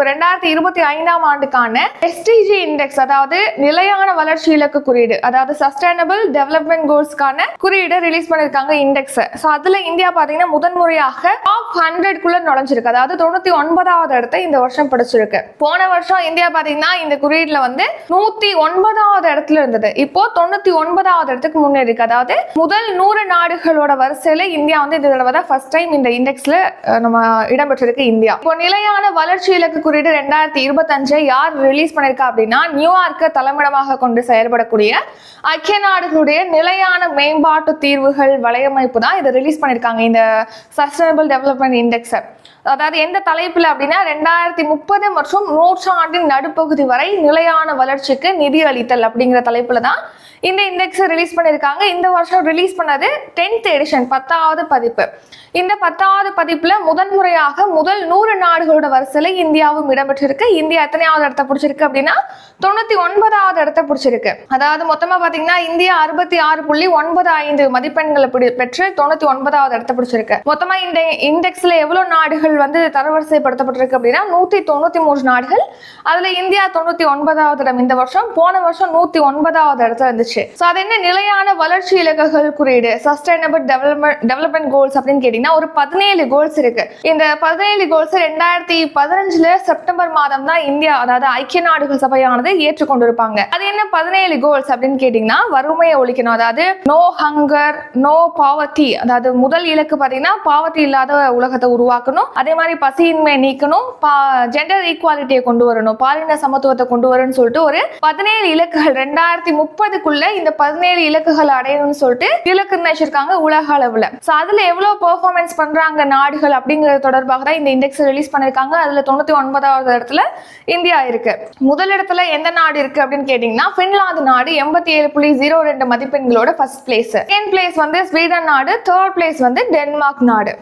2025ஆம் ஆண்டுக்கான SDG index, அதாவது நிலையான வளர்ச்சி இலக்கு குறியீடு, அதாவது சஸ்டைனபிள் டெவலப்மெண்ட் கோல்ஸ்க்கான குறியீடு ரிலீஸ் பண்ணிருக்காங்க இண்டெக்ஸ். சோ அதுல இந்தியா பாத்தீங்கன்னா முதன்முறையாக டாப் 100 குள்ள நுழைஞ்சிருக்கு. அதாவது 99வது இடத்தை இந்த வருஷம் பிடிச்சிருக்கு. போன வருஷம் இந்தியா பாத்தீங்கன்னா இந்த குறியீடுல வந்து 109வது இடத்துல இருந்தது. இப்போ 99வது இடத்துக்கு முன்னேறி இருக்கு. அதாவது முதல் 100 நாடுகளோட வரிசையில இந்தியா வந்து இந்த தடவை தான் ஃபர்ஸ்ட் டைம் இந்த இண்டெக்ஸ்ல நம்ம இடம்பெற்றிருக்கு இந்தியா. இப்போ நிலையான வளர்ச்சி இலக்கு குறியீடு 2025 யார் ரிலீஸ் பண்ணிருக்கா அப்படின்னா, நியூயார்க்கை தலைமையிடமாக கொண்டு செயல்படக்கூடிய ஐக்கிய நாடுகளுடைய நிலையான மேம்பாட்டு தீர்வுகள் வலையமைப்பு தான் இதை ரிலீஸ் பண்ணிருக்காங்க, இந்த சஸ்டைனபிள் டெவலப்மெண்ட் இண்டெக்ஸ். அதாவது எந்த தலைப்புல அப்படின்னா 2030 மற்றும் நூற்றாண்டின் நடுப்பகுதி வரை நிலையான வளர்ச்சிக்கு நிதி அளித்தல் அப்படிங்கிற தலைப்புல தான் இந்த இண்டெக்ஸ் ரிலீஸ் பண்ணிருக்காங்க. இந்த வருஷம் ரிலீஸ் பண்ணது 10th எடிஷன், 10வது பதிப்பு. இந்த 10வது பதிப்புல முதன்முறையாக முதல் 100 நாடுகளோட வரிசையில இந்தியாவும் இடம்பெற்றிருக்கு. இந்தியா எத்தனையாவது இடத்தை பிடிச்சிருக்கு அப்படின்னா 99வது இடத்தை பிடிச்சிருக்கு. அதாவது மொத்தமா பாத்தீங்கன்னா இந்தியா 66.95 மதிப்பெண்களை பெற்று 99வது இடத்தை பிடிச்சிருக்கு. மொத்தமா இந்த இண்டெக்ஸ்ல எவ்வளவு நாடுகள் வந்து தரவரிசைப்படுத்தப்பட்டிருக்கு அப்படின்னா 193 நாடுகள். அதுல இந்தியா 99வது இடம் இந்த வருஷம். போன வருஷம் 109வது இடத்துல இருந்துச்சு. சோ அது என்ன நிலையான வளர்ச்சி இலக்குகள் குறியீடு, சஸ்டைனபிள் டெவலப்மெண்ட் கோல்ஸ் அப்படின்னு கேட்டீங்கன்னா ஒரு 17 கோல்ஸ் இருக்கு. இந்த 17 கோல்ஸ் 2015 செப்டம்பர் மாதம் தான் இந்தியா, அதாவது ஐக்கிய நாடுகள் சபையானது ஏற்றுக்கொண்டிருப்பாங்க. அது என்ன 17 கோல்ஸ் அப்படின்னு கேட்டீங்கன்னா, வறுமையை ஒழிக்கணும், அதாவது நோ ஹங்கர் நோ பாவர்ட்டி, அதாவது முதல் இலக்கு பாத்தீங்கன்னா பாவர்ட்டி இல்லாத உலகத்தை உருவாக்கணும். அதே மாதிரி பசியின்மை நீக்கணும், ஜெண்டர் ஈக்குவாலிட்டியை கொண்டு வரணும், பாலின சமத்துவத்தை கொண்டு வரணும்னு சொல்லிட்டு ஒரு 17 இலக்குகள் 2030க்குள்ள இந்த 17 இலக்குகள் அடையணும்னு சொல்லிட்டு இலக்கு நிர்ணயிச்சிருக்காங்க உலக அளவுல. சோ அதுல எவ்வளவு பெர்ஃபார்மன்ஸ் பண்றாங்க நாடுகள் அப்படிங்கிறது தொடர்பாக தான் இந்த இண்டெக்ஸ் ரிலீஸ் பண்ணிருக்காங்க. அதுல 99வது இடத்துல இந்தியா இருக்கு. முதல் இடத்துல எந்த நாடு இருக்கு அப்படின்னு கேட்டீங்கன்னா பின்லாந்து நாடு 87.02 மதிப்பெண்களோட ஃபர்ஸ்ட் பிளேஸ். செகண்ட் பிளேஸ் வந்து ஸ்வீடன் நாடு, தேர்ட் பிளேஸ் வந்து டென்மார்க் நாடு.